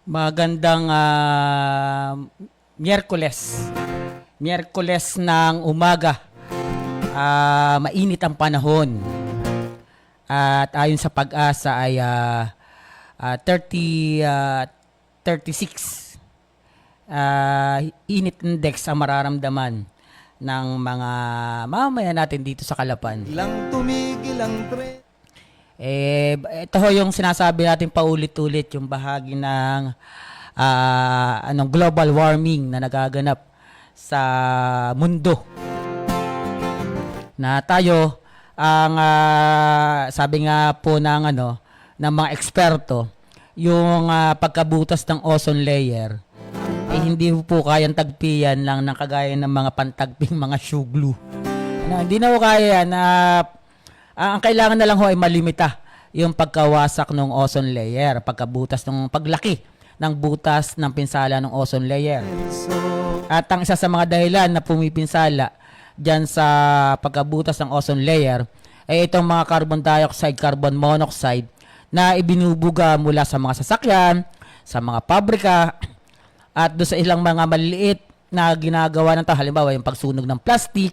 Magandang Miyerkules. Miyerkules ng umaga. Mainit ang panahon. At ayon sa pag-asa ay 36 init index ang mararamdaman ng mga mamamayan natin dito sa Calapan. Ilang tumigil ang tren. Ito ho yung sinasabi natin paulit-ulit, yung bahagi ng global warming na nagaganap sa mundo. Na tayo, ang sabi nga po ng mga eksperto, yung pagkabutas ng ozone layer, hindi po kayang tagpian lang ng kagaya ng mga pantagping mga shoe glue. Hindi na po kaya yan. Ang kailangan na lang ho ay malimita yung pagkawasak ng ozone layer, pagkabutas ng paglaki ng butas ng pinsala ng ozone layer. At ang isa sa mga dahilan na pumipinsala dyan sa pagkabutas ng ozone layer ay itong mga carbon dioxide, carbon monoxide na ibinubuga mula sa mga sasakyan, sa mga pabrika, at doon sa ilang mga maliliit na ginagawa ng tao, halimbawa yung pagsunog ng plastic.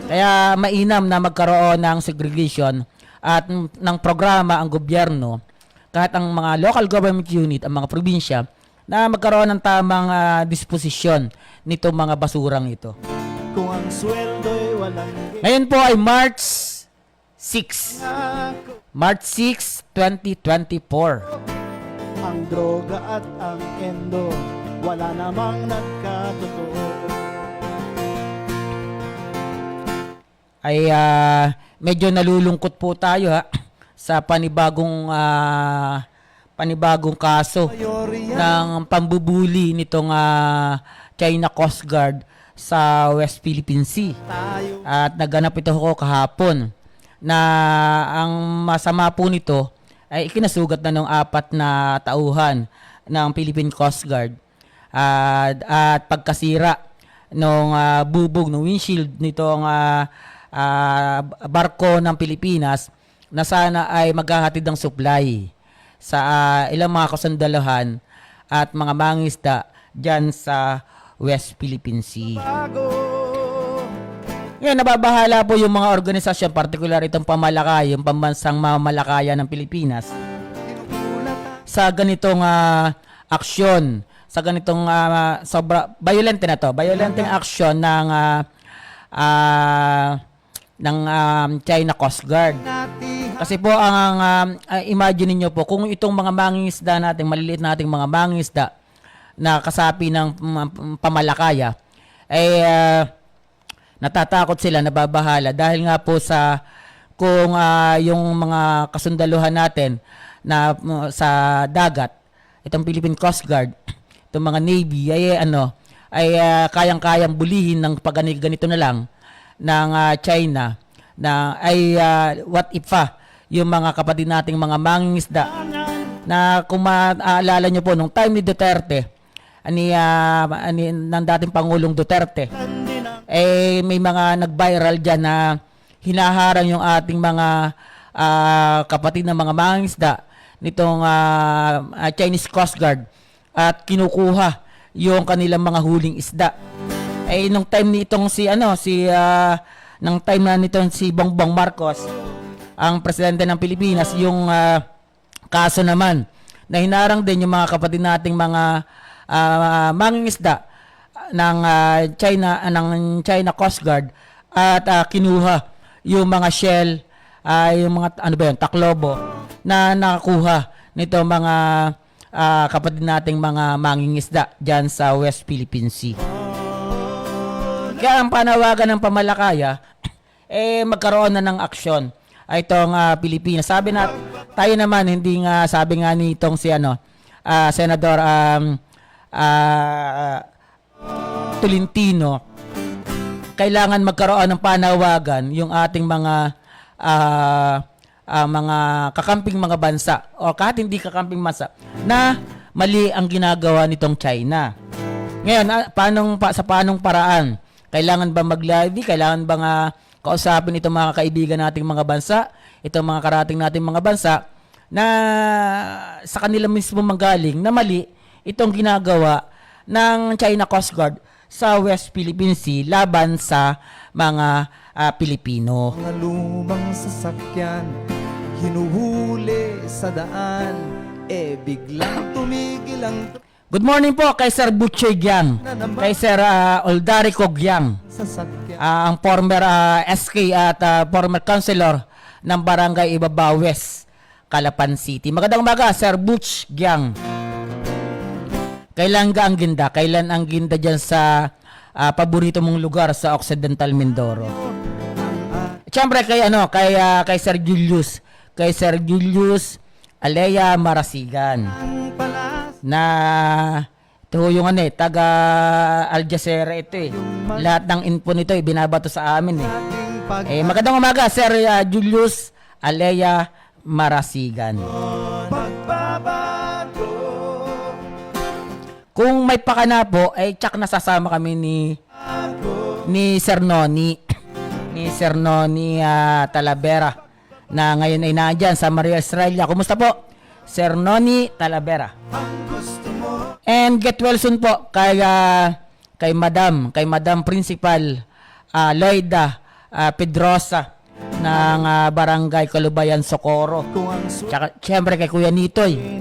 Kaya mainam na magkaroon ng segregation at ng programa ang gobyerno, kahit ang mga local government unit, ang mga probinsya, na magkaroon ng tamang disposisyon nito mga basurang ito. Kung ang sweldo'y walang Ngayon po ay March 6. March 6, 2024. ang droga at ang endo, wala namang nagkatotoo. Ay medyo nalulungkot po tayo sa panibagong kaso ng pambubuli nitong China Coast Guard sa West Philippine Sea. Tayo At naganap ito ko kahapon na ang masama po nito ay ikinasugat na ng 4 na tauhan ng Philippine Coast Guard at pagkasira ng bubog ng windshield nitong barko ng Pilipinas na sana ay maghahatid ng supply sa ilang mga kasundaluhan at mga mangisda dyan sa West Philippine Sea. bago. Ngayon, nababahala po yung mga organisasyon, particular itong pamalakay, yung pambansang mamalakayan ng Pilipinas, Tinutulat sa ganitong aksyon, sa ganitong violent na to, violent aksyon ng China Coast Guard. natin Kasi po imagine niyo po kung itong mga mangingisda natin, maliliit nating mga mangingisda na kasapi ng pamalakaya ay natatakot sila, nababahala dahil nga po sa kung yung mga kasundaluhan natin na sa dagat, itong Philippine Coast Guard, itong mga Navy ay kayang-kayang bulihin ng ganito na lang ng China na ay what if yung mga kapatid nating mga mangingisda na kung maaalala nyo po nung time ni Duterte ng dating Pangulong Duterte may mga nag-viral dyan na hinaharang yung ating mga kapatid na mga mangingisda nitong Chinese Coast Guard at kinukuha yung kanilang mga huling isda. Nung time nitong nung time na nitong si Bongbong Marcos, ang presidente ng Pilipinas, yung kaso naman na hinarang din yung mga kapatid nating mga mangingisda ng China Coast Guard at kinuha yung mga shell, yung mga taklobo na nakakuha nito mga kapatid nating mga mangingisda diyan sa West Philippine Sea. Kaya ang panawagan ng pamalakaya magkaroon na ng aksyon itong Pilipinas. Sabi na tayo naman, hindi nga sabi nga nitong si Senador Tolentino, kailangan magkaroon ng panawagan yung ating mga kakamping mga bansa o kahit hindi kakamping bansa na mali ang ginagawa nitong China. Ngayon, sa paanong paraan? Kailangan ba mag-lobby? Kailangan ba kausapin itong mga kaibigan nating mga bansa, itong mga karating nating mga bansa na sa kanila mismo manggaling na mali itong ginagawa ng China Coast Guard sa West Philippine Sea laban sa mga Pilipino. Mga lumang sasakyan, hinuhuli sa daan, biglang tumigil ang Good morning po kay Sir Butchoy Gyang, kay Sir Oldarico Gyang, sasakyan. ang former SK at former councilor ng Barangay Ibaba West, Calapan City. Magandang umaga, Sir Butch Gyang. Kailan ka ang ginda? Kailan ang ginda dyan sa paborito mong lugar sa Occidental Mindoro? Siyempre kay Sir Julius, Alea Marasigan. Ang palas Na ito yung taga Aljazeera ito eh. Lahat ng info nito binabato sa amin eh. ating Magandang umaga, Sir Julius Alea Marasigan. pagbabago. Kung may pakana po, tsak nasasama kami ni Sir Noni. Ni Sir Noni Talavera na ngayon ay nandyan sa Maria Estrella. Kumusta po? Sir Noni Talavera. And get well soon po kay Madam Principal Loida Pedrosa ng Barangay Kalubayan, Socorro. Kung ang Tsaka syempre kay Kuya Nitoy.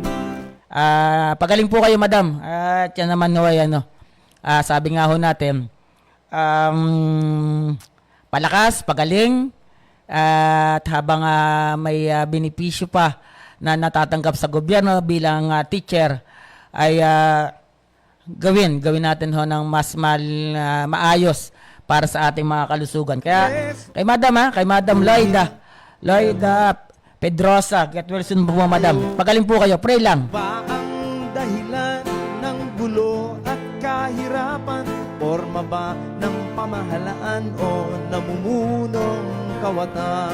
Pagaling po kayo, Madam. At yan naman ay sabi nga ho natin, palakas, pagaling, at habang may benepisyo pa na natatanggap sa gobyerno bilang teacher, ay gawin natin ho ng mas maayos para sa ating mga kalusugan. Kaya kay Madam Loida Pedrosa, get well soon po, Madam. Pagaling po kayo, pray lang. ba ang dahilan ng gulo at kahirapan? Forma ba ng pamahalaan o namumunong kawatan?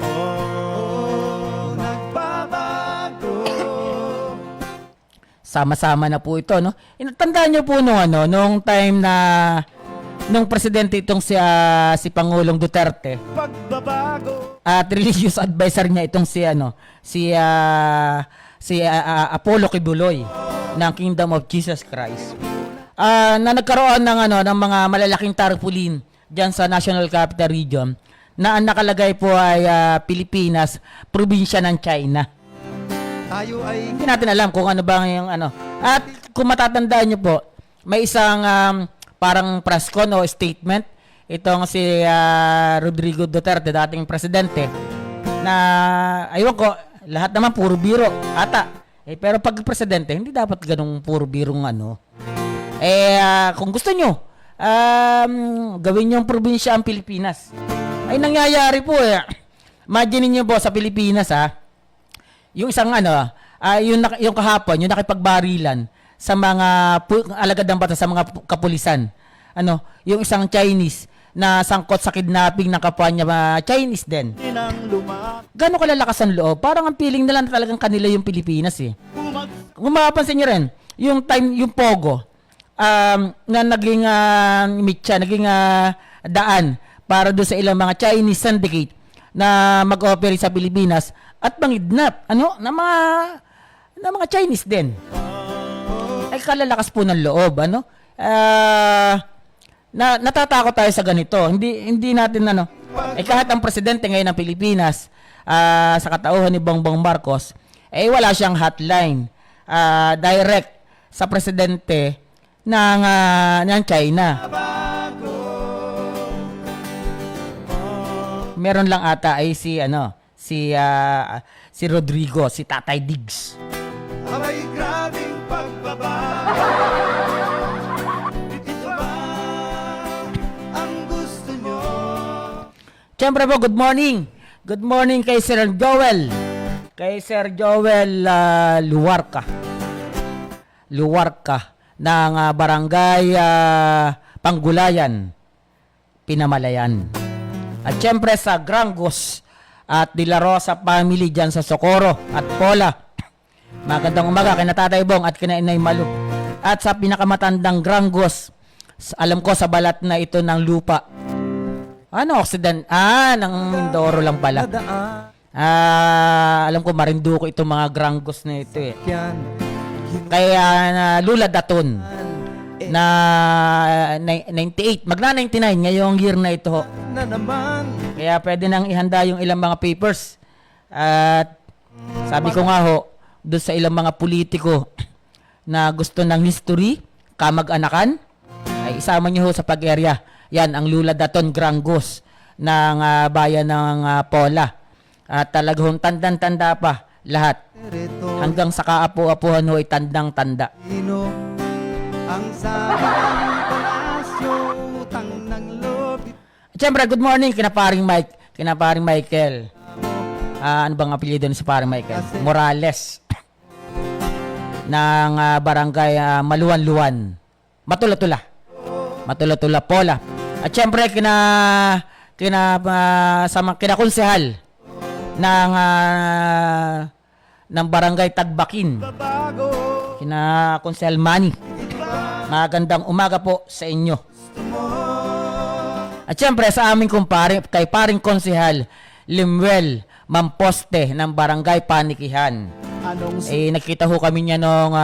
Oh, nagbabago. Sama-sama na po ito, no? Tandaan niyo po nung time na nung presidente itong si Pangulong Duterte Pagbabago. at religious advisor niya itong si Apollo Kibuloy ng Kingdom of Jesus Christ. Na nagkaroon ng mga malalaking tarpaulin diyan sa National Capital Region na ang nakalagay po ay Pilipinas, probinsya ng China. Tayo ay Hindi natin alam kung ano ba yung At kung matatandaan niyo po, may isang parang press con o statement itong si Rodrigo Duterte, dating presidente, na aywan ko, lahat naman puro biro ata. Pero pag presidente, hindi dapat ganung puro birong kung gusto nyo, gawin yung probinsya ang Pilipinas. Ay nangyayari po Imagine niyo po sa Pilipinas yung isang yung kahapon, yung nakipagbarilan sa mga alagad ng batas sa mga kapulisan. Yung isang Chinese na sangkot sa kidnapping ng kapwa niya Chinese din. inang lumap. Gano'n kalalakas ang loob? Parang ang feeling nila na talagang kanila yung Pilipinas eh. Kung mapapansin niyo rin, yung Pogo, na naging naging daan para doon sa ilang mga Chinese syndicate na mag-operate sa Pilipinas at mangidnap na mga Chinese din. Ay kalalakas po ng loob, natatakot tayo sa ganito. Hindi natin kahit ang presidente ngayon ng Pilipinas sa katauhan ni Bongbong Marcos, wala siyang hotline direct sa presidente ng China. Meron lang ata ay si Rodrigo, si Tatay Diggs. Abay, grabing pagbabago. Ito ba ang gusto nyo? Siyempre po, good morning. Good morning kay Sir Joel. Kay Sir Joel Luwarca ng Barangay Panggulayan, Pinamalayan. At siyempre sa Grangos at De La Rosa family dyan sa Socorro at Pola. Magandang umaga kay Tatay Bong at kina Inay Malu. At sa pinakamatandang Grangos, alam ko sa balat na ito ng lupa. Occident? Ng Mindoro lang pala. Nadaan Alam ko Marinduque itong mga Grangos na ito eh. yan Kaya na Lula Daton na 98, magna 99 ngayong year na ito ho. na naman. Kaya pwede nang ihanda yung ilang mga papers. At sabi ko nga ho, doon sa ilang mga politiko na gusto ng history, kamag-anakan, ay isama nyo ho sa pag-area. Yan, ang Lula Daton Grangos ng bayan ng Pola. At talagang tandang-tanda pa lahat. Rito, Hanggang sa kaapo-apuhan ho ay tandang-tanda. sino ang sabi ng palasyo, utang ng lobby. At syempre, good morning kina paring Mike, kina paring Michael. Ano bang apelyido ni si paring Michael? Morales. Ng barangay Maluwan-Luwan. Matula-tula. Matula-tula, Pola. At syempre, kina konsehal ng barangay Tagbakin. Bago, Kina konsehal Manny. Magandang umaga po sa inyo. At syempre sa aming kumpare, kay paring konsehal Limuel Mamposte ng Barangay Panikihan. anong Nakita ho kami niya noong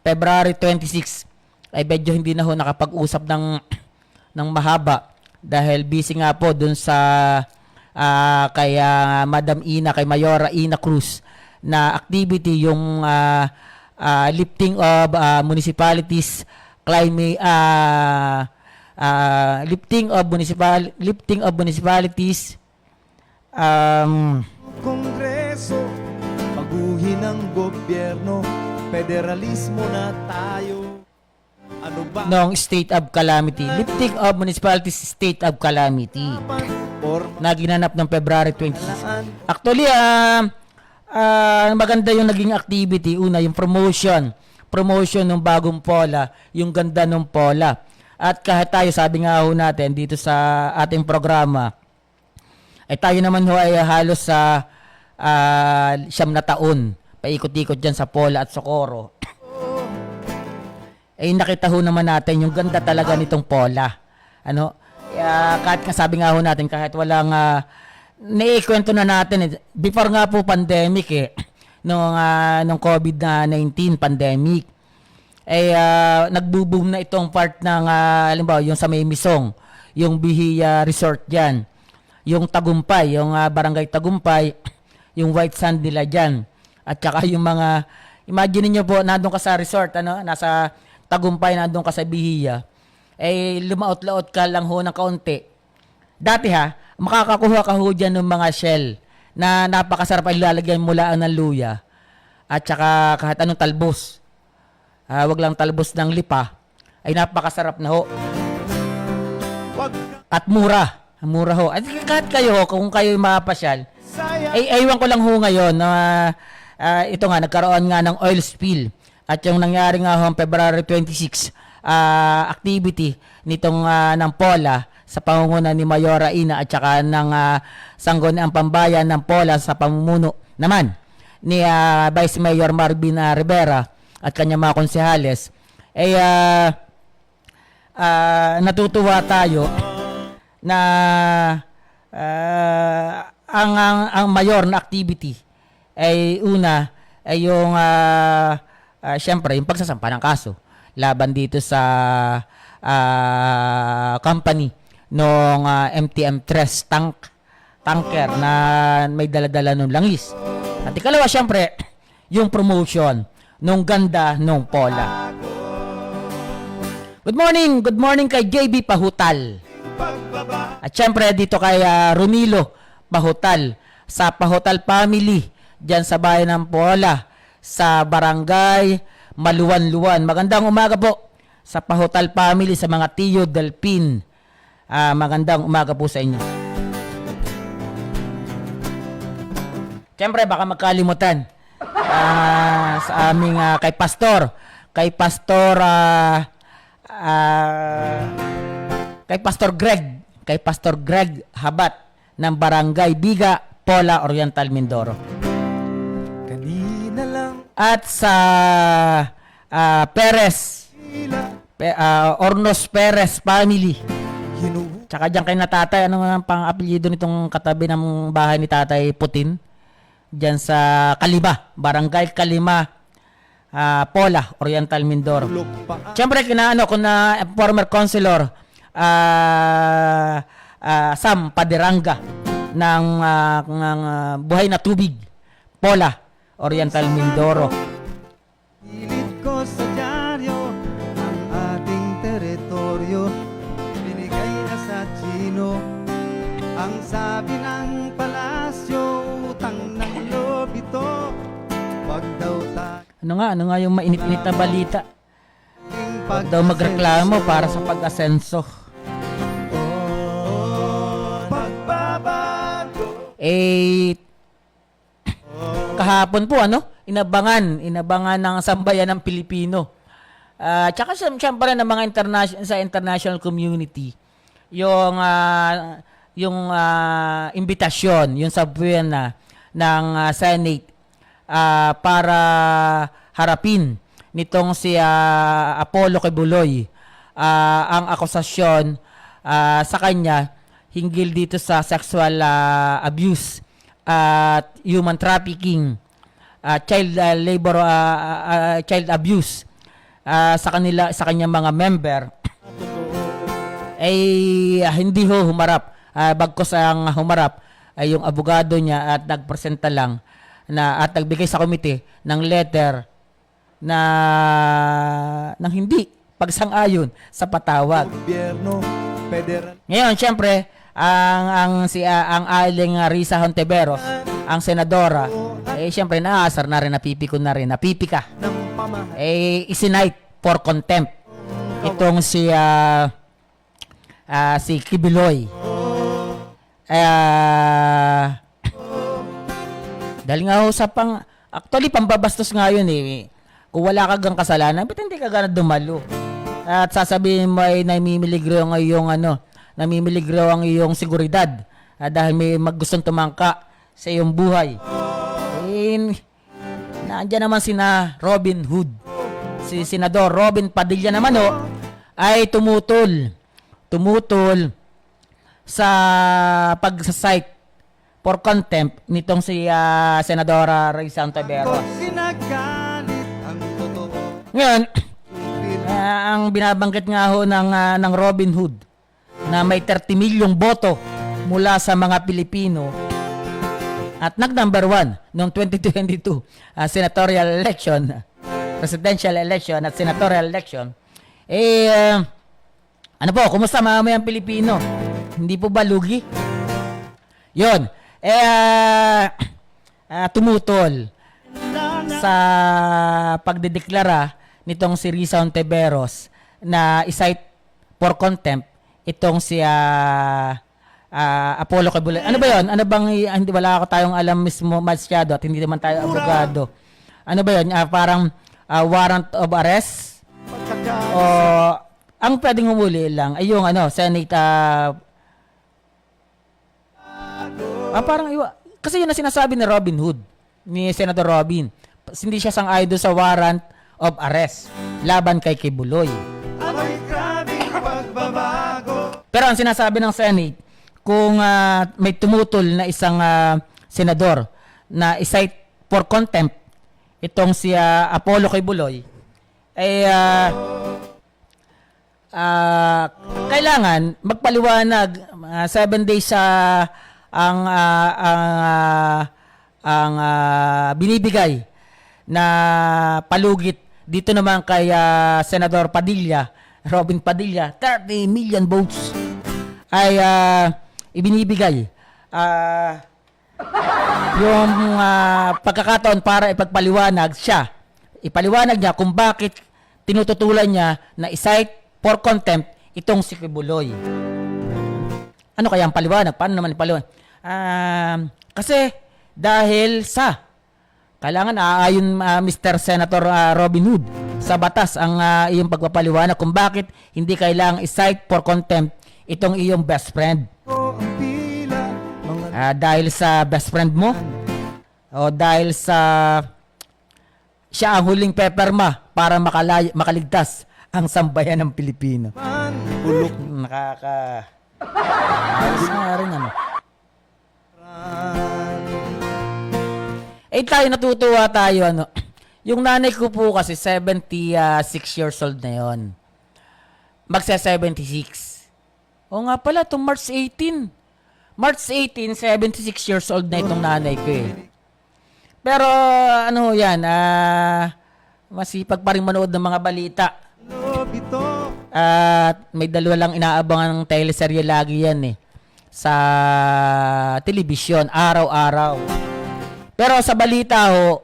February 26. Ay medyo hindi na ho nakapag-usap ng mahaba dahil busy nga po dun sa kay Madam Ina, kay Mayora Ina Cruz na activity yung lifting of municipalities climate lifting of municipalities Kongreso, baguhin ang gobyerno, federalismo na tayo. Ano ba ng state of calamity, lifting of municipalities state of calamity or na ginanap ng February 26. laan? Actually, maganda yung naging activity. Una, yung promotion ng bagong Pola, yung ganda ng Pola. At kahit tayo, sabi nga ho natin dito sa ating programa, ay tayo naman ho ay halos sa 9 na taon, paikot-ikot dyan sa Pola at Socorro. Nakita ho naman natin yung ganda talaga nitong Pola. Kahit nga sabi nga ho natin, kahit walang naikwento na natin before nga po pandemic nung COVID-19 pandemic nagbo-boom na itong part ng halimbawa yung sa May Misong, yung Bihiya Resort diyan, yung Tagumpay, yung Barangay Tagumpay, yung White Sand nila diyan, at saka yung mga imagine niyo po nandoon ka sa resort nasa Tagumpay, nandoon ka sa Bihiya, lumaot-laot ka lang ho ng kaunti. Dati makakakuha ka ho dyan ng mga shell na napakasarap ay lalagyan mula ng luya at saka kahit anong talbos. Wag lang talbos ng lipa, ay napakasarap na ho. Wag At mura. Mura ho. At kahit kayo ho, kung kayo mapasyal, sayang. aywan ko lang ho ngayon na ito nga, nagkaroon nga ng oil spill. At yung nangyari nga ho February 26, activity nitong ng Pola sa pamumuno ni Mayora Ina at saka ng Sangguniang Pambayan ng Pola sa pamumuno naman ni Vice Mayor Marvin Rivera at kanyang mga konsehales, natutuwa tayo na ang mayor na activity ay una ay yung syempre yung pagsasampa ng kaso laban dito sa company nung MTM-3 tanker na may daladala ng langis. At ikalawa, syempre, yung promotion nung ganda nung Pola. Good morning kay JB Pahutal. At syempre dito kay Romilo Pahutal sa Pahutal family dyan sa bayan ng Pola sa barangay Maluwan-Luwan. Magandang umaga po sa Pahutal family, sa mga Tiyo Delpin. Magandang umaga po sa inyo. Siyempre, baka magkalimutan sa aming kay Pastor Greg Habat ng Barangay Biga, Pola, Oriental, Mindoro. Kanina lang At sa Perez, Ornos Perez family. Tsaka dyan kay na tatay, ano nga pang apelyido nitong katabi ng bahay ni Tatay Putin? Dyan sa Kalima, Barangay Kalima, Pola, Oriental Mindoro. Tulog pa Siyempre, kuna former councilor Sam Paderanga ng Buhay na Tubig, Pola, Oriental Mindoro. Pilit ko sa dyaryo ang ating teritoryo. Binigay na sa Chino ang sabi ng palasyo. Utang ng loob ito. Wag daw Ano nga yung mainit-init na balita? tayong Huwag daw magreklamo para sa pag-asenso. pagbabago. Kahapon po, inabangan ng sambayan ng Pilipino. Tsaka siyempre ng mga sa international community, yung imbitasyon, yung sabuyan na ng Senate para harapin nitong si Apollo Quiboloy ang akusasyon sa kanya hinggil dito sa sexual abuse at human trafficking, child labor, child abuse sa kanyang mga member. Hindi humarap. Bagkos ang humarap ay yung abogado niya at nagpresenta lang at nagbigay sa komite ng letter nang hindi pagsang-ayon sa patawag. Gobyerno federal. Ngayon, syempre, ang aling Risa Hontiveros, ang senadora, syempre naasar na rin, napipikon na rin, napipika. ng pamahay. Isinight for contempt itong si Quiboloy. Dahil nga sa actually pambabastos nga yun eh. Kung wala ka gang kasalanan, ba't hindi ka gana dumalo? At sasabihin mo ay namimiligro ang iyong seguridad dahil may gustong tumangka sa iyong buhay. Nandiyan naman sina Robin Hood. Si Senador Robin Padilla naman ay tumutol sa pag-cite for contempt nitong si Senadora Risa Hontiveros. Kung sinagalit ang totoo. Ngayon, ang binabanggit nga ho ng Robin Hood na may 30 milyong boto mula sa mga Pilipino at nag-number 1 noong 2022 senatorial election, presidential election at senatorial election. Ano po, kumusta mamayang Pilipino? Hindi po ba lugi? Yon. Tumutol sa pagdedeklara nitong si Risa Hontiveros na isite for contempt itong si Apollo Quiboloy. Ano ba yon? Ano bang hindi wala tayong alam mismo masyado at hindi naman tayo abogado. Ano ba yon? Parang warrant of arrest o ang pwedeng humuli lang ay yung Senate parang kasi yun na sinasabi ni Robin Hood, ni Senator Robin. Hindi siya sang-ayon doon sa warrant of arrest laban kay Quiboloy. Ako'y grabing pagbabago. Pero ang sinasabi ng Senate, kung may tumutol na isang senador na isite for contempt itong si Apollo Quiboloy, kailangan magpaliwanag 7 days ang binibigay na palugit dito naman kay Senador Padilla, Robin Padilla, 30 million votes ay ibinibigay yung pagkakataon para ipagpaliwanag ipaliwanag niya kung bakit tinututulan niya na isite for contempt itong si Quiboloy. Ano kaya ang paliwanag? Paano naman ipaliwanag? Kasi dahil kailangan aayon Mr. Senator Robin Hood sa batas ang iyong pagpapaliwanag kung bakit hindi kailangang isite for contempt itong iyong best friend. Ang pila, mga Dahil sa best friend mo o dahil sa siya ang huling peperma para makaligtas ang sambayan ng Pilipino. man, bulok Ayos nga rin tayo natutuwa tayo Yung nanay ko po kasi 76 years old na yon. Magse-76. O nga pala, itong March 18. March 18, 76 years old na itong nanay ko eh. Pero ano yan, masipag pa rin manood ng mga balita. Lobito. At may dalawa lang inaabangan ng teleserye lagi yan eh. Sa telebisyon, araw-araw. Pero sa balita ho,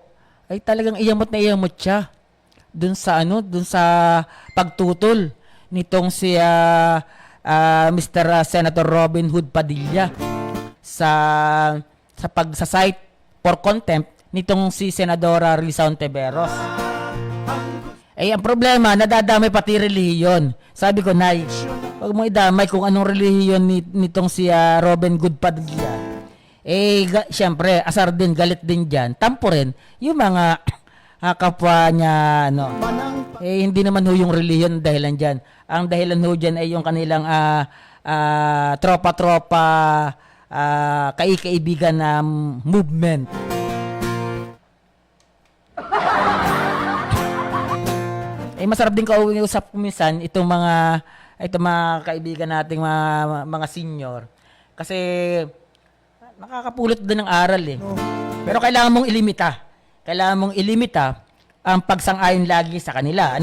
ay talagang iyamot na iyamot siya. Dun sa pagtutol nitong si Mr. Senator Robin Hood Padilla sa site for contempt nitong si Senadora Risa Ontiveros. Ang problema, nadadamay pati relihiyon. Sabi ko, Nay, wag mo idamay kung anong relihiyon nitong si Robin Hood Padilla. Siyempre, asar din, galit din dyan. Tampo rin, yung mga kapwa niya, hindi naman ho yung relihiyon dahilan dyan. Ang dahilan ho dyan ay yung kanilang tropa-tropa, kaibigan na movement. Masarap din kausap minsan itong mga kaibigan nating mga senior. Kasi nakakapulot din ng aral eh. Pero kailangan mong ilimita. Kailangan mong ilimita ang pagsang-ayon lagi sa kanila.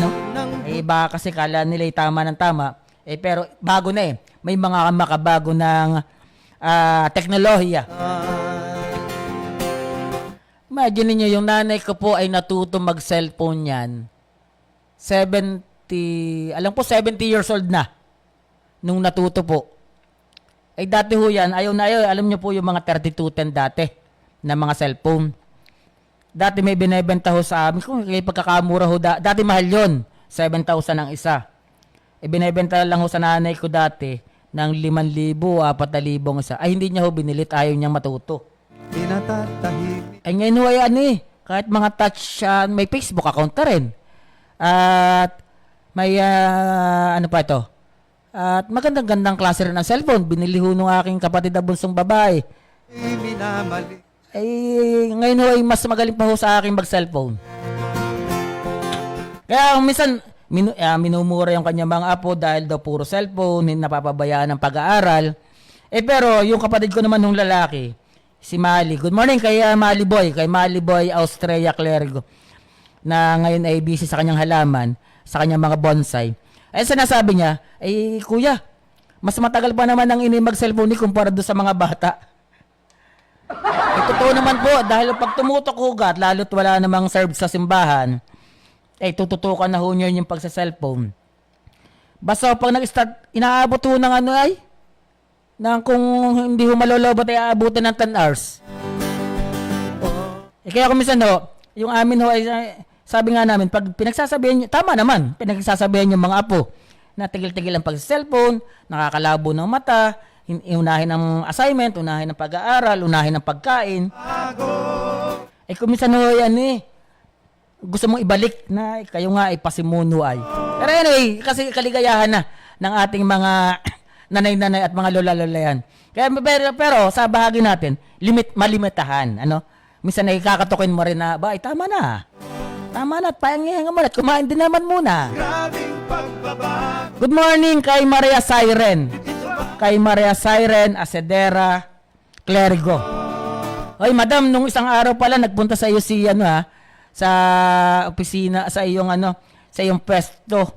Baka kasi kala nila tama ng tama. Pero bago na eh. May mga makabago ng teknolohiya. Imagine niyo yung nanay ko po ay natuto mag-cellphone yan. 70 years old na nung natuto po. Dati ho yan, ayaw na ayaw, alam niyo po yung mga 3210 dati na mga cellphone. Dati may binebenta ho sa amin, kung pagkakamura ho, dati mahal yun, 7,000 ang isa. Binebenta lang ho sa nanay ko dati ng 5,000, 4,000 isa. Hindi niya ho binilit, ayaw niyang matuto. Ngayon ho ay kahit mga touch, may Facebook account na rin. At may pa ito? At magandang-gandang klase rin ng cellphone. Binili ho nung aking kapatid na bunsong babae. Ngayon ho ay mas magaling pa ho sa akin mag-cellphone. Kaya minsan, minumura yung kanyang mga apo dahil daw puro cellphone, napapabayaan ng pag-aaral. Pero yung kapatid ko naman nung lalaki, si Mali. Good morning kay Mali Boy Australia Clerigo, na ngayon ay busy sa kanyang halaman, sa kanyang mga bonsai. Sinasabi niya, kuya, mas matagal pa naman ang mag-cellphone ni kumpara doon sa mga bata. Totoo naman po, dahil pag tumutok hugat, lalo't wala namang serve sa simbahan, tututukan na ho niya yung pagsa-cellphone. Basta pag nag-start, inaabot ho ng nang kung hindi ho malolobot ay aabutin ng 10 hours. Kaya kung minsan ho, yung amin ho ay sabi nga namin, pag pinagsasabihan nyo, tama naman, pinagsasabihan yung mga apo na tigil-tigil ang pag-cellphone, nakakalabo ng mata, unahin ang assignment, unahin ang pag-aaral, unahin ang pagkain. Kung minsan ho yan gusto mong ibalik na kayo nga pasimuno ay. Pero anyway, kasi kaligayahan na ng ating mga nanay-nanay at mga lola-lola yan. Kaya, pero sa bahagi natin, malimitahan. Minsan nakikakatukin mo rin na, tama na. Tama na, pahinga mo na. Kumain din naman muna. Good morning kay Maria Siren. Kay Maria Siren Asedera Clerigo. Hoy, madam, nung isang araw pala nagpunta sa iyo si sa opisina, sa iyong sa iyong pwesto.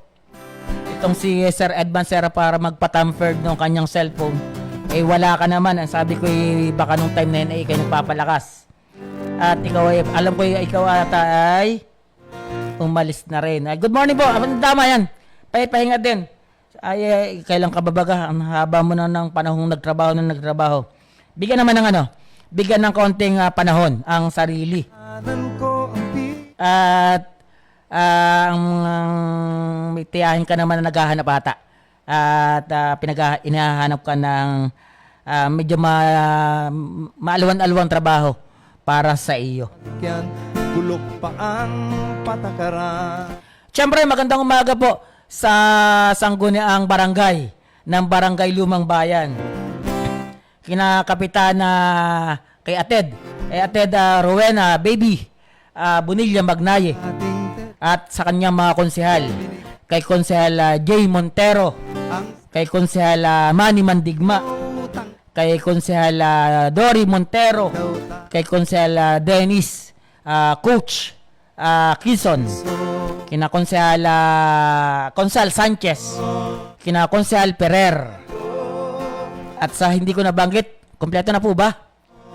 Itong si Sir Edman Serra para magpa-tampered ng kanyang cellphone. Wala ka naman. Ang sabi ko baka nung time na yun kayo nagpapalakas. At ikaw alam ko ikaw ata ay umalis na rin. Good morning po. Tama yan. Pahinga din. Kailan ka babaga? Ang haba mo na ng panahong nagtrabaho. Bigyan naman ng bigyan ng konting panahon ang sarili. At may tiyahin ka naman na naghahanap ata. At inahanap ka ng medyo maalwan-alwang trabaho para sa iyo. Bulok pa ang patakaran. Siyempre, magandang umaga po sa sangguniang barangay ng Barangay Lumang Bayan. Kinakapitana kay Ated. Ated Rowena, baby. Bonilla Magnaye ating at sa kanyang mga konsehal. Kay Konsehal Jay Montero, ang kay Konsehal Manny Mandigma, utang kay Konsehal Dory Montero, daw ta kay Konsehal Dennis Coach Quezon, kina Konsehal Consal Sanchez, kina Konsehal Ferrer, at sa hindi ko nabanggit, kompleto na po ba?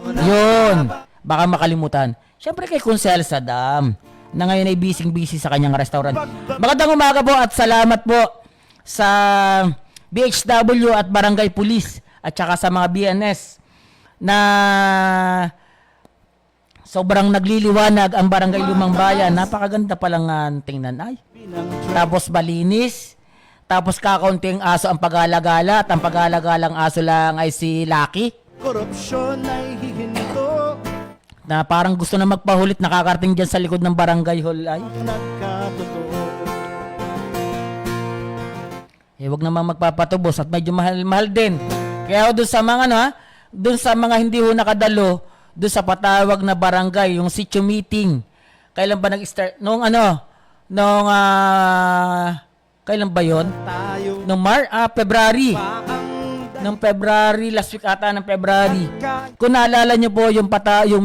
Yun, baka makalimutan. Siyempre kay Konsehal Saddam, na ngayon ay busy sa kanyang restaurant. Magandang umaga po at salamat po sa BHW at Barangay Police at saka sa mga BNS na sobrang nagliliwanag ang Barangay Lumang Bayan. Napakaganda palang tingnan. Ay. Tapos malinis. Tapos kakaunting aso ang pag-alagala at ang pag-alagalang aso lang ay si Lucky. korupsyon ay hihinto Na parang gusto na magpahulit, nakakarating dyan sa likod ng barangay hall. Ay, nagkatotoo. wag naman magpapatubos at medyo mahal-mahal din. Kaya doon sa mga doon sa mga hindi ho nakadalo, doon sa patawag na barangay, yung sitio meeting. Kailan ba nag-start? Kailan ba 'yon? Tayo Nung February. pa ang Nung February, last week ata ng February. Kung naalala nyo po yung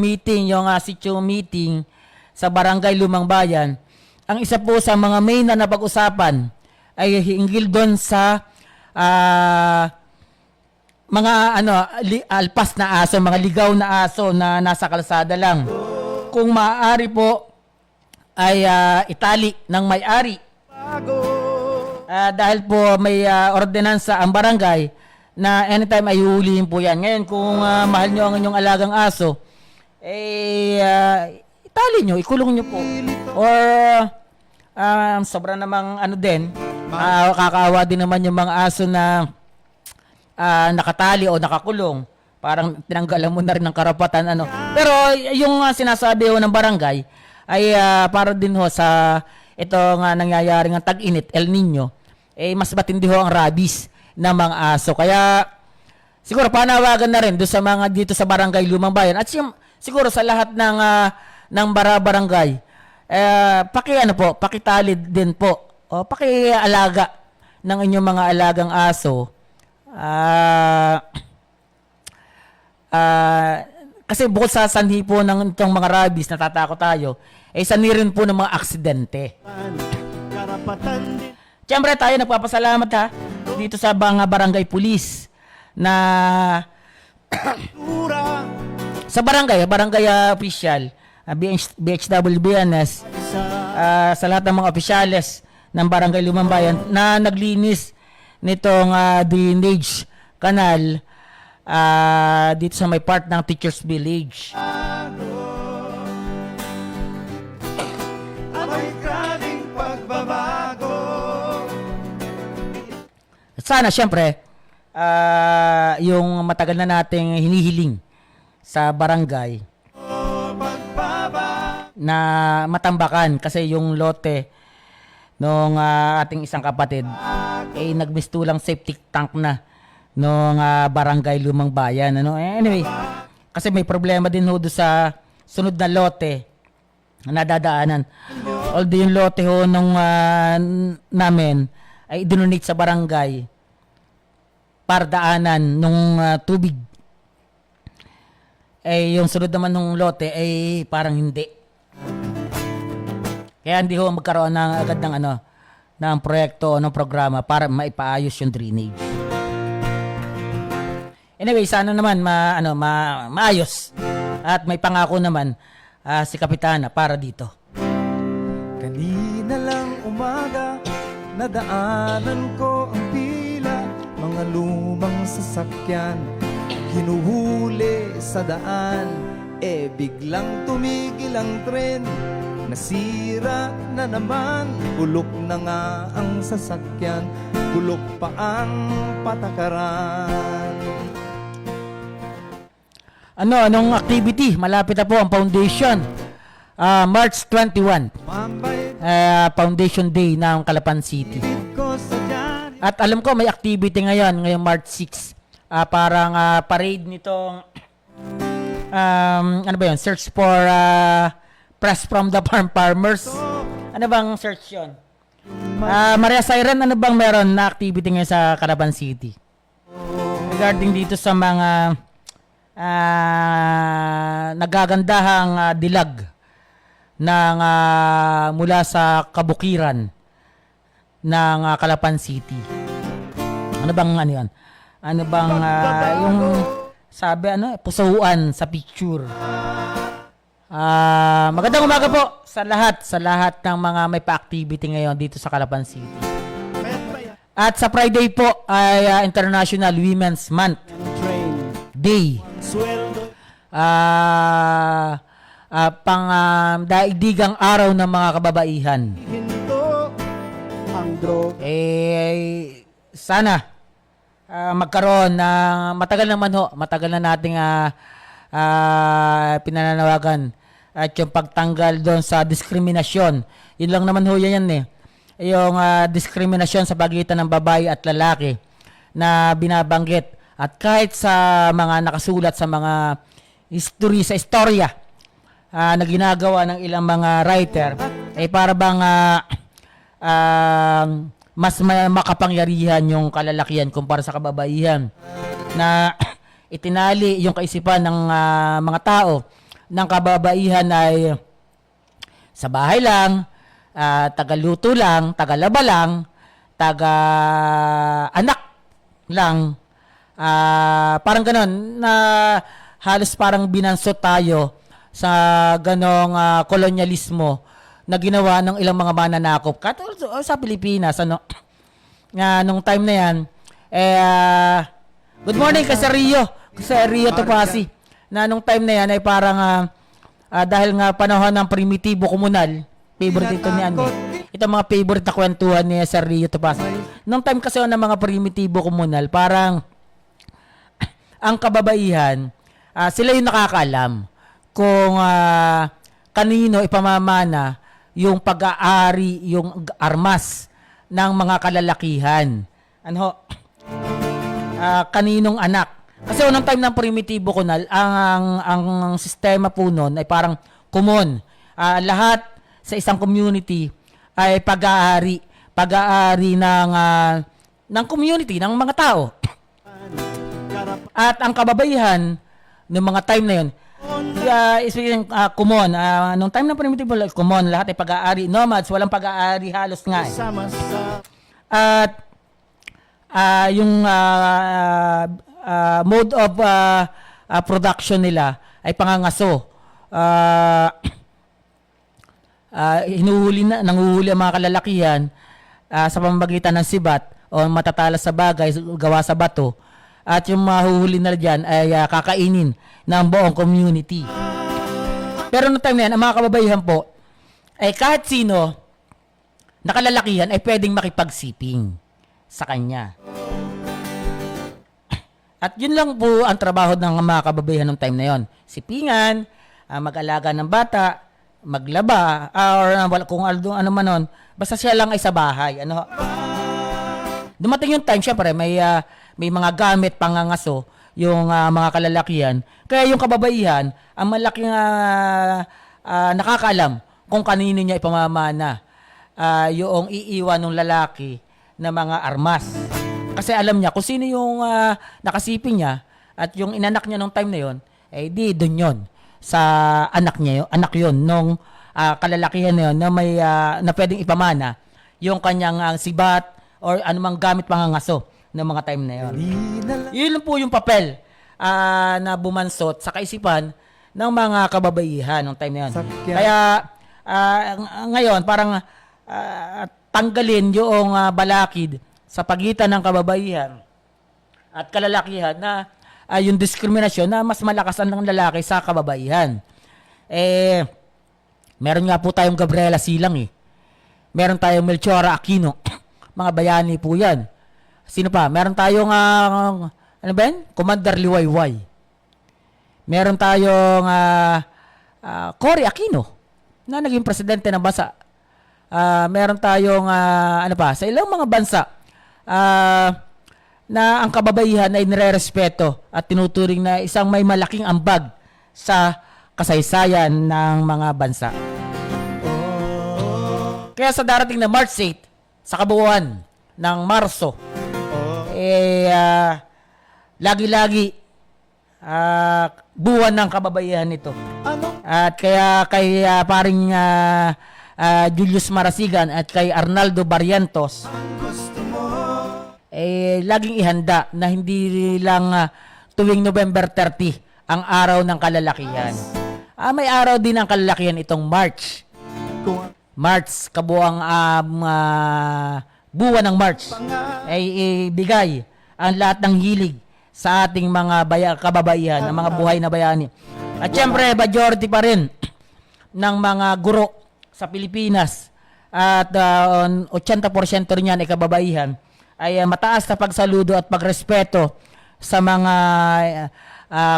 meeting, yung sitio meeting sa Barangay Lumang Bayan, ang isa po sa mga main na napag-usapan ay hinggil doon sa mga alpas na aso, mga ligaw na aso na nasa kalsada lang. Kung maaari po ay itali ng may-ari. bago Dahil po may ordinansa ang barangay na anytime ay huhulihin po yan. Ngayon, kung mahal nyo ang inyong alagang aso, itali nyo, ikulong nyo po. Or, sobra namang kakaawa din naman yung mga aso na nakatali o nakakulong. Parang tinanggalan mo na rin ng karapatan. Pero, yung sinasabi ho ng barangay, ay para din ho sa ito nga nangyayaring tag-init, El Nino, mas matindi ho ang rabies ng mga aso. Kaya siguro panawagan na rin doon sa mga dito sa Barangay Lumang Bayan at siguro sa lahat ng barangay pakitali din po o pakialaga ng inyong mga alagang aso. Kasi bukod sa sanhi po ng itong mga rabies, natatakot tayo, sanhi rin po ng mga aksidente. karapatan din Siyempre tayo nagpapasalamat dito sa mga barangay police na tura sa barangay official, BHW, BNS, sa lahat ng mga opisyales ng Barangay Lumang Bayan na naglinis nitong drainage canal dito sa may part ng Teachers Village. ako'y grabing pagbabago. Sana syempre yung matagal na nating hinihiling sa barangay na matambakan kasi yung lote nung ating isang kapatid nagmistulang septic tank na nung Barangay Lumang Bayan. Anyway, kasi may problema din ho doon sa sunod na lote na nadadaanan. Although yung lote ho nung namin ay idonate sa barangay para daanan nung tubig. Yung sunod naman nung lote ay parang hindi. Kaya hindi ho magkaroon ng agad ng proyekto o ng programa para maipaayos yung drainage. Anyway, sana naman maayos at may pangako naman si Kapitana para dito. Kanina lang umaga, nadaanan ko ang pila, mga lumang sasakyan, hinuhuli sa daan. Biglang tumigil ang tren, nasira na naman, bulok na nga ang sasakyan, bulok pa ang patakaran. Anong activity? Malapit na po ang foundation. March 21. Mambay Foundation Day ng Calapan City. ko sa dyan, At alam ko may activity ngayong March 6. Parang parade nitong search for Press from the farmers. Ano bang search yun? Maria Siren, ano bang meron na activity ngayon sa Calaban City? Regarding dito sa mga nagagandahang dilag ng mula sa kabukiran ng Calapan City. Ano bang ano yan? Ano bang yung sabi pusuan sa picture. Magandang umaga po sa lahat ng mga may pa-activity ngayon dito sa Calapan City. At sa Friday po ay International Women's Month Day. Daigdigang araw ng mga kababaihan. Sana magkaroon na matagal na nating pinananawagan at yung pagtanggal doon sa diskriminasyon. Yun lang naman ho yan yung diskriminasyon sa pagitan ng babae at lalaki na binabanggit. At kahit sa mga nakasulat sa mga history, sa istorya na ginagawa ng ilang mga writer, ay para bang mas makapangyarihan yung kalalakihan kumpara sa kababaihan, na itinali yung kaisipan ng mga tao ng kababaihan ay sa bahay lang, tagaluto lang, tagalaba lang, taga-anak lang, parang ganon, na halos parang binansot tayo sa ganong kolonyalismo na ginawa ng ilang mga mananakop. Katulad sa Pilipinas, nung time na yan, good morning ka sa Rio Topasi, na nung time na yan ay parang dahil nga panahon ng primitibo komunal, favorite ito ni ito mga favorite na kwentuhan ni Sir Rio Topasi. Nung time kasi ng mga primitibo komunal, parang ang kababaihan, sila yung nakakaalam kung kanino ipamamana yung pag-aari, yung armas ng mga kalalakihan. Kaninong anak. Kasi unang time ng primitibo komunal, ang sistema po nun ay parang common. Lahat sa isang community ay pag-aari ng community, ng mga tao. At ang kababaihan ng mga time na yun, common. Nung time ng primitibo, common. Lahat ay pag-aari. Nomads, walang pag-aari halos nga. At yung mode of production nila ay pangangaso. Nanguhuli ang mga kalalakihan sa pamamagitan ng sibat o matatalas sa bagay gawa sa bato. At yung mahuhuli na dyan ay kakainin ng buong community. Pero noong time na yan, ang mga kababaihan po, ay kahit sino na kalalakihan ay pwedeng makipagsiping sa kanya. At yun lang po ang trabaho ng mga kababaihan noong time na yon. Sipingan, mag-alaga ng bata, maglaba, or kung ano man nun, basta siya lang ay sa bahay. Dumating yung time, syempre, may mga gamit pangangaso yung mga kalalakihan. Kaya yung kababaihan, ang malaking nakakaalam kung kanino niya ipamamana yung iiwan ng lalaki na mga armas. Kasi alam niya kung sino yung nakasiping niya at yung inanak niya nung time na yon, di doon yon sa anak yon nung kalalakihan na yon na may na pwedeng ipamana yung kanyang sibat or anumang gamit pangangaso ng mga time na yon. Yun po yung papel na bumansot sa kaisipan ng mga kababaihan ng time na yon. Kaya ngayon parang tanggalin yung balakid sa pagitan ng kababaihan at kalalakihan na yung diskriminasyon na mas malakas ang lalaki sa kababaihan. Meron nga po tayong Gabriela Silang Meron tayong Melchora Aquino. Mga bayani po yan. Sino pa? Meron tayong Commander Liwayway. Meron tayong Cory Aquino na naging presidente ng bansa. Meron tayong sa ilang mga bansa na ang kababaihan ay nire-respeto at tinuturing na isang may malaking ambag sa kasaysayan ng mga bansa. Kaya sa darating na March 8, sa kabuuan ng Marso, lagi-lagi buwan ng kababaihan nito. Ano? At kaya kay paring Julius Marasigan at kay Arnaldo Barrientos, Gusto mo. laging ihanda na hindi lang tuwing November 30 ang araw ng kalalakihan. May araw din ang kalalakihan itong March. Kung Kabuang buwan ng March ay ibigay ang lahat ng hilig sa ating mga kababaihan, ang mga buhay na bayani. At syempre, majority pa rin ng mga guro sa Pilipinas at 80% rin yan ay kababaihan ay mataas na pagsaludo at pagrespeto sa mga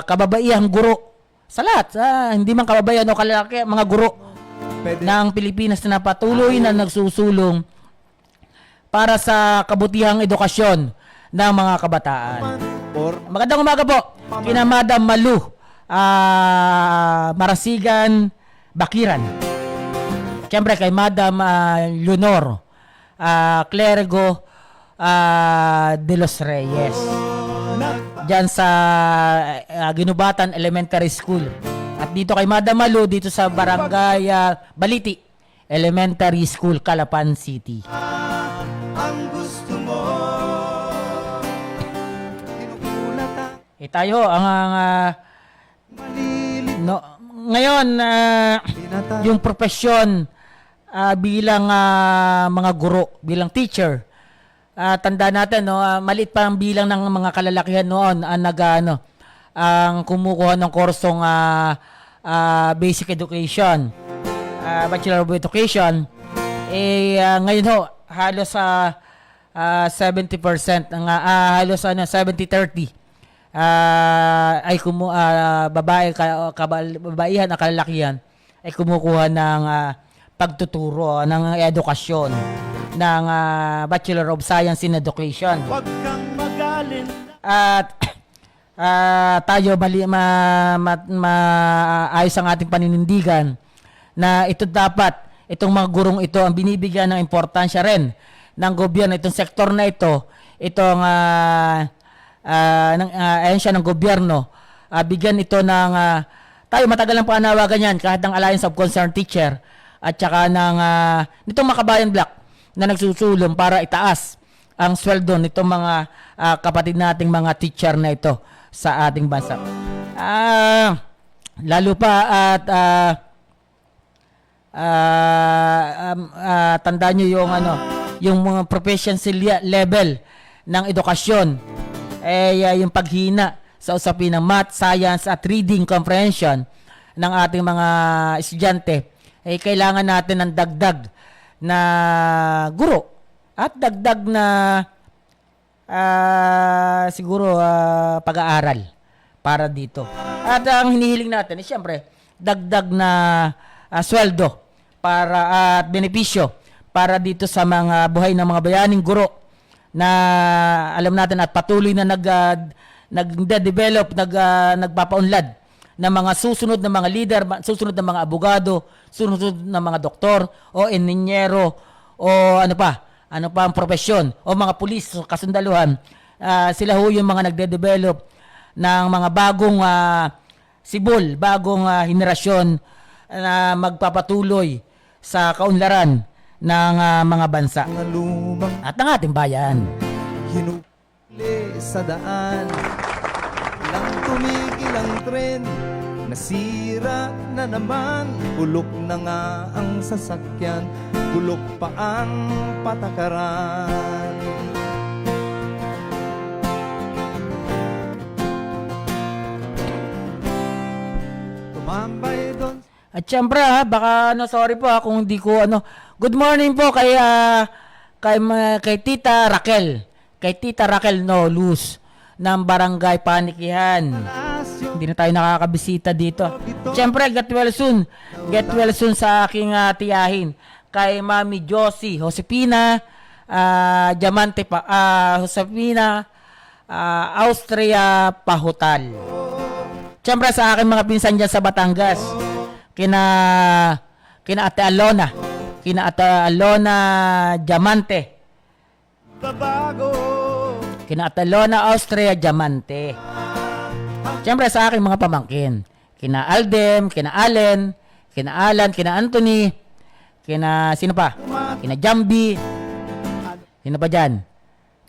kababaihang guro sa lahat, hindi man kababaihan o kalalaki, mga guro ng Pilipinas na patuloy na nagsusulong para sa kabutihang edukasyon ng mga kabataan. Magandang umaga po kina Madam Malu Marasigan Bakiran. Siyempre kay Madam Leonor Clergo de los Reyes. Diyan sa Ginubatan Elementary School. At dito kay Madam Malu dito sa Barangay Baliti Elementary School, Calapan City. ang gusto mo. Kinukulatan. Tayo ang Malilit. ngayon Tinatawag. yung profesyon bilang mga guro, bilang teacher. Tanda natin maliit pa ang bilang ng mga kalalakihan noon ang kumukuha ng kursong basic education, Bachelor of Education. Ngayon halos 70% halos 70-30 ay babaihan na kalalakihan ay kumukuha ng pagtuturo ng edukasyon ng Bachelor of Science in Education. Huwag kang magaling. At tayo ayos ang ating paninindigan na ito dapat, itong mga gurong ito ang binibigyan ng importansya rin ng gobyerno, itong sektor na ito, itong ahensya ng gobyerno, bigyan ito ng tayo matagal lang panawagan yan kahit ng Alliance of Concerned Teacher at saka ng nitong Makabayan Black na nagsusulong para itaas ang sweldo nitong mga kapatid nating mga teacher na ito sa ating bansa. Lalo pa at tandaan nyo yung mga proficiency level ng edukasyon yung paghina sa usapin ng math, science at reading comprehension ng ating mga estudyante kailangan natin ng dagdag na guro at dagdag na siguro pag-aaral para dito. At ang hinihiling natin siyempre dagdag na sweldo para at benepisyo para dito sa mga buhay ng mga bayaning guro na alam natin at patuloy na nagde-develop, nagpapaunlad ng mga susunod na mga leader, susunod na mga abogado, susunod na mga doktor o inhinyero o ano pa ang profesyon o mga pulis o kasundaluhan. Sila ho yung mga nagde-develop ng mga bagong sibol, bagong henerasyon na magpapatuloy sa kaunlaran ng mga bansa Mga lumang at ng ating bayan. hinuli sa daan. Lang tumigil ang tren. Nasira na naman. Bulok na nga ang sasakyan. Bulok pa ang patakaran. Tumambay doon. At syempre baka sorry po kung hindi ko good morning po kay Tita Raquel. Kay Tita Raquel Luz ng Barangay Panikihan. Hindi na tayo nakakabisita dito. Syempre, get well soon. Get well soon sa aking tiyahin. Kay Mami Josie Josepina Diamante Josepina Austria Pahutal. Syempre sa aking mga pinsan dyan sa Batangas. Kina Ate Alona kina Alona Diamante, Babago. kina Alona Austria Diamante. Siyempre sa aking mga pamangkin, kina Aldem, kina Allen, kina Alan, kina Anthony, kina sino pa? Kina Jambi, sino pa dyan?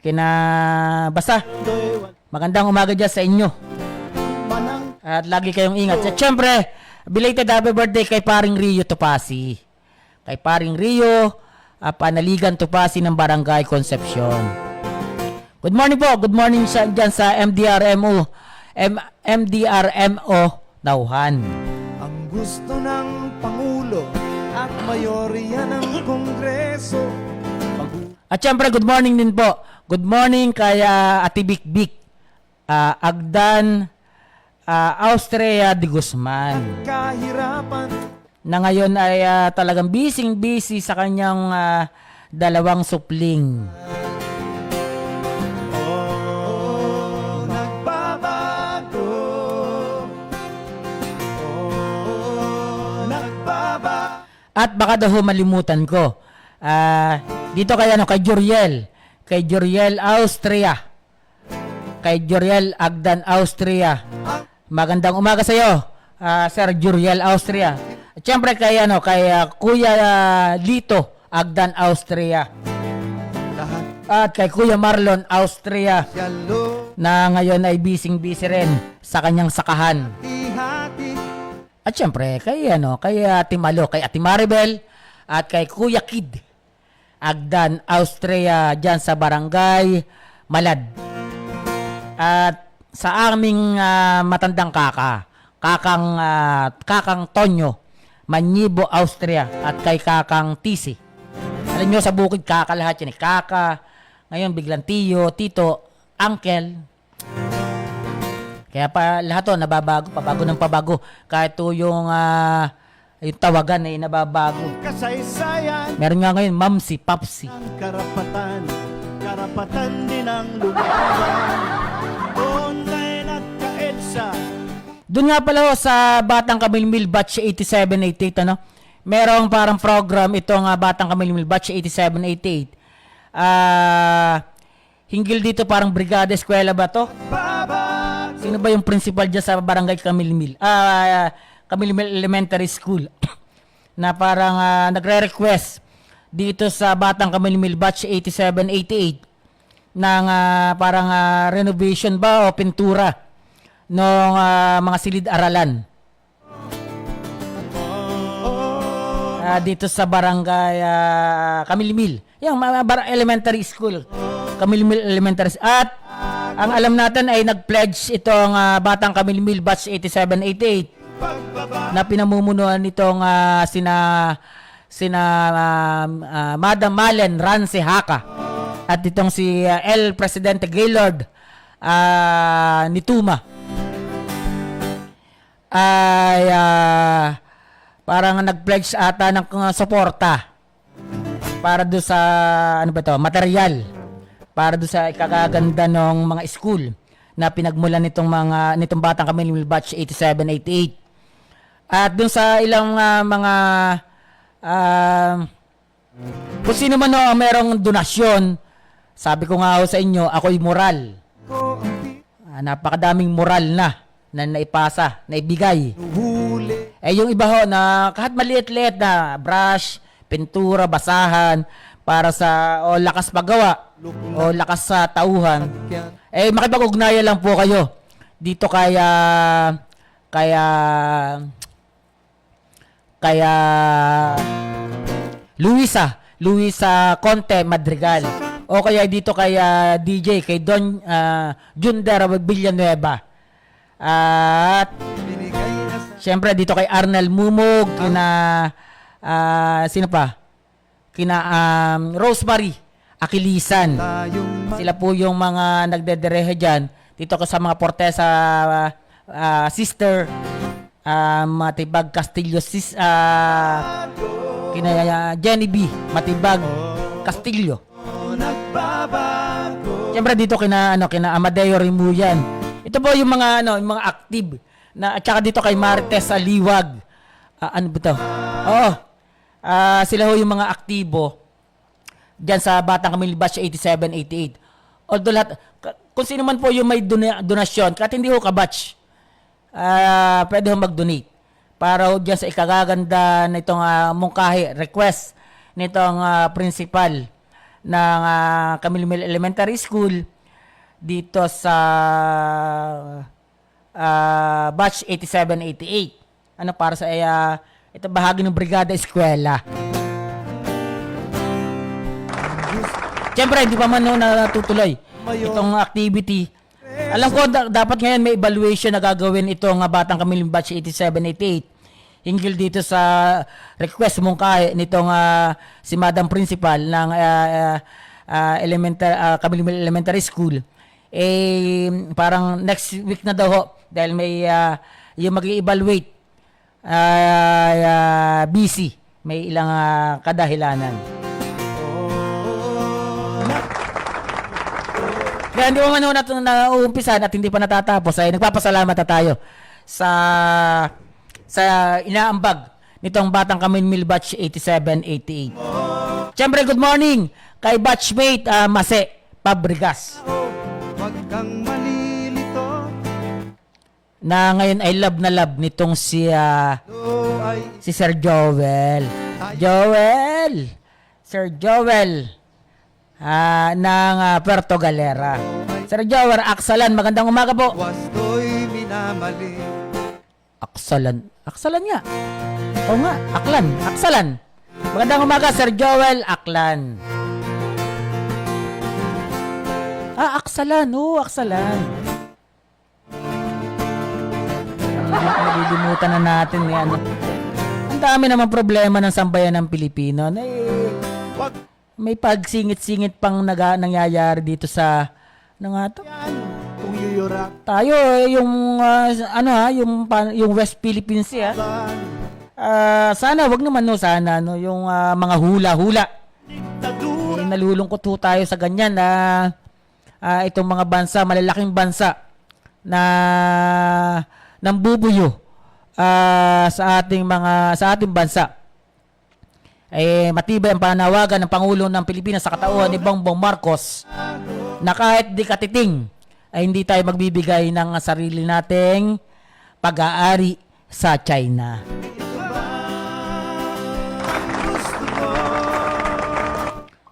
Kina basta, magandang umaga dyan sa inyo. Manang At lagi kayong ingat. At syempre, belated happy birthday kay paring Rio Topasi. Kay paring Rio, Panaligan Topasi ng Barangay Concepcion. Good morning po. Good morning sa, dyan sa MDRMO. MDRMO Nauhan. ang gusto ng Pangulo at mayorya ng Kongreso. At syempre, good morning din po. Good morning kay Ate Bikbik, Agdan Austria de Guzman, Kahirapan. na ngayon ay talagang busy sa kanyang dalawang supling. Oh, nagbabago. Oh, nagbabago. At baka daw malimutan ko. Dito kay kay Juriel Austria. Kay Juriel Agdan Austria. Magandang umaga sa iyo, Sir Juriel Austria. At syempre kay Kuya Lito Agdan Austria. Lahat At kay Kuya Marlon Austria yalo. na ngayon ay busy rin sa kanyang sakahan. Ihati. At syempre kay Ate Malo, kay Ate Maribel at kay Kuya Kid Agdan Austria diyan sa Barangay Malad. At sa aming matandang kakang Tonyo Manyibo Austria at kay kakang Tisi. Alam nyo sa bukid kaka lahat yan, kaka. Ngayon biglang tiyo, tito, uncle. Kaya pa lahat to nababago, pabago. Kahit to yung tawagan ay nababago. Kasaysayan Meron nga ngayon mamsi, papsi. ng karapatan din ang lumaban. Online at kaedsa. Doon nga pala sa Batang Kamilmil Batch 8788 merong parang program itong Batang Kamilmil Batch 8788. Hinggil dito parang Brigada Eskwela ba to? Babago. Sino ba yung principal dyan sa Barangay Kamilmil? Kamilmil Elementary School. Na parang nagre-request dito sa Batang Kamilmil Batch 8788 ng parang renovation ba o pintura ng mga silid-aralan. Dito sa Barangay Kamilmil. Yung elementary school. Kamilmil Elementary. At ang alam natin ay nag-pledge itong Batang Kamilmil Batch 8788 na pinamumunuan nitong sina Madam Malen Rance Haka at itong si El Presidente Gaylord Nituma ay parang nag-pledge ata ng suporta para do sa material para do sa ikakaganda ng mga school na pinagmulan nitong Batang Kamilmil Batch 8788. At dun sa ilang mga kung sino man ang merong donasyon, sabi ko nga sa inyo, ako'y moral. Napakadaming moral na naipasa, naibigay. Huli. Yung iba ho na kahit maliit-liit na brush, pintura, basahan para sa lakas paggawa o lakas sa tauhan. Makipag-ugnayan lang po kayo dito kaya Luisa Conte Madrigal o kaya dito kay DJ kay Don Junder Villanueva. At Binigay na sa syempre dito kay Arnel Mumog, kina sino pa? Kina Rosemary Akilisan. tayong Sila po yung mga nagdederehe dyan. Dito ko sa mga Portesa sister Matibag Castillo kina Jenny B Matibag Castillo. nagbabago. Siyempre dito kina Amadeo Rimuyan. Ito po yung mga yung mga active na at saka dito kay Marites Aliwag. Ano ba to? Oo. Sila ho yung mga aktibo dyan sa Batang Kamil Batch 87-88. Although lahat, kung sino man po yung may donasyon, kahit hindi ho ka-batch, pwede ho mag-donate para ho dyan sa ikagaganda nitong mungkahi, request nitong principal ng Camilmil Elementary School dito sa Batch 87-88. Ano, para sa ito bahagi ng Brigada Eskwela. Siyempre, hindi pa man natutuloy itong activity. Alam ko, dapat ngayon may evaluation na gagawin itong Batang Kamil Batch 87-88 hinggil dito sa request mong nitong si Madam Principal ng Kamil Elementary School. Parang next week na daw ho, dahil may yung mag-evaluate busy. May ilang kadahilanan. Kaya hindi mo man nauumpisan at hindi pa natatapos ay nagpapasalamat na tayo sa inaambag nitong Batang Kamil Batch 87-88. Siyempre, good morning kay batchmate Mase Pabrigas Wag kang malilito. na ngayon ay love na love nitong si Sir Joel. Sir Joel ng Puerto Galera. Sir Joel, aksalan, magandang umaga po. Wasto'y minamali. Aksalan nga. Oo nga, aksalan. Magandang umaga, Sir Joel, aklan. Aksalan, aksalan. Nalilimutan na natin ano. Ang dami naman problema ng sambayan ng Pilipino. Wag May pagsingit-singit pang nangyayari dito sa yan kung yuyurak tayo yung yung West Philippines sana wag naman sana yung mga hula-hula. Nalulungkot ho tayo sa ganyan na itong mga bansa, malalaking bansa na nambubuyo sa ating bansa. Matibay ang panawagan ng Pangulo ng Pilipinas sa katauhan ni Bongbong Marcos na kahit di katiting ay hindi tayo magbibigay ng sarili nating pag-aari sa China.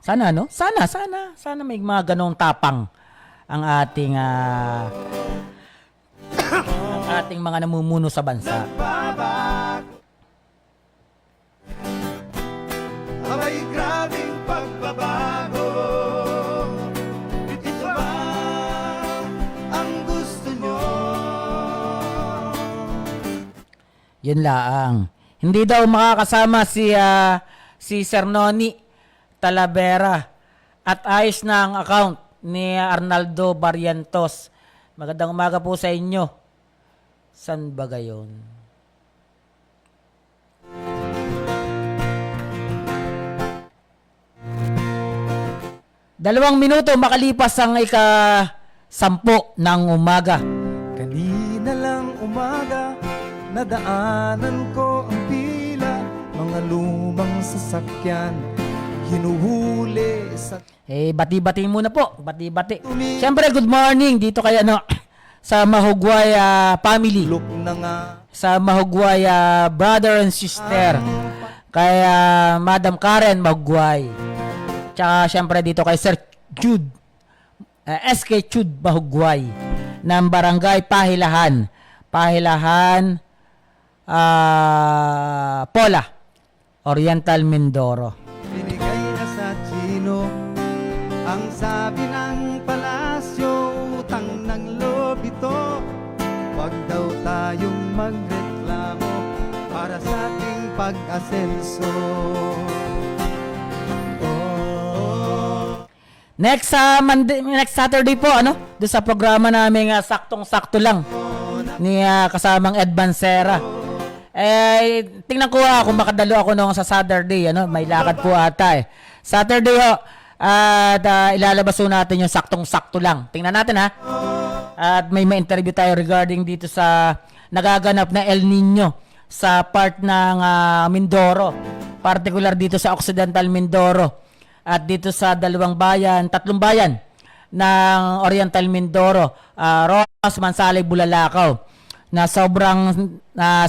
Sana Sana may mga ganong tapang ang ating mga namumuno sa bansa. Abay, grabing pagbabago. Ito ba ang gusto nyo? Yun laang. Hindi daw makakasama si Sir Noni Talavera at ayos na ang account ni Arnaldo Barrientos. Magandang umaga po sa inyo. San ba gayon? 2 minuto makalipas ang ika-10 ng umaga. Kanina lang umaga, nadaanan ko ang pila, mga lumang sasakyan, hinuhuli sa Bati-bati muna po. Bati-bati. Siyempre, good morning dito kay sa Mahugway family. look na nga. Sa Mahugway brother and sister. Kay Madam Karen Mahugway. Tsaka siyempre dito kay Sir Jude. SK Jude Mahugway. Ng Barangay Pahilahan. Pola. Oriental Mindoro. Binigay na sa Chino ang sabi ng palasyo, utang ng loob ito. Wag daw tayong magreklamo para sa ating pag-asenso. Next Saturday po doon sa programa namin saktong-sakto lang ni kasamang Ed Bansera. Tingnan ko kung makadalo ako noong sa Saturday, may lakad po ata Saturday at ilalabas po natin yung saktong-sakto lang. Tingnan natin At may interview tayo regarding dito sa nagaganap na El Nino sa part ng Mindoro. particular dito sa Occidental Mindoro at dito sa tatlong bayan ng Oriental Mindoro, Rojas, Mansalay, Bulalakaw, na sobrang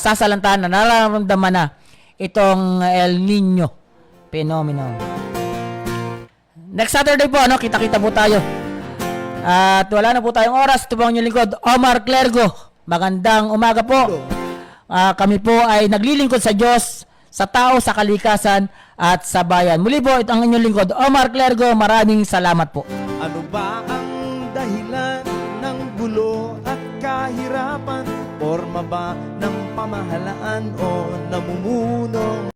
sasalantahan na nararamdaman na itong El Nino phenomenon. Next Saturday po, kita-kita po tayo. At wala na po tayong oras. Ito po ang inyong lingkod, Omar Clergo. Magandang umaga po. Kami po ay naglilingkod sa Diyos, sa tao, sa kalikasan, at sa bayan. Muli po, ito ang inyong lingkod, Omar Clergo. Maraming salamat po. Ano ba ang dahilan ng gulo at kahirapan? Forma ba ng pamahalaan o namumuno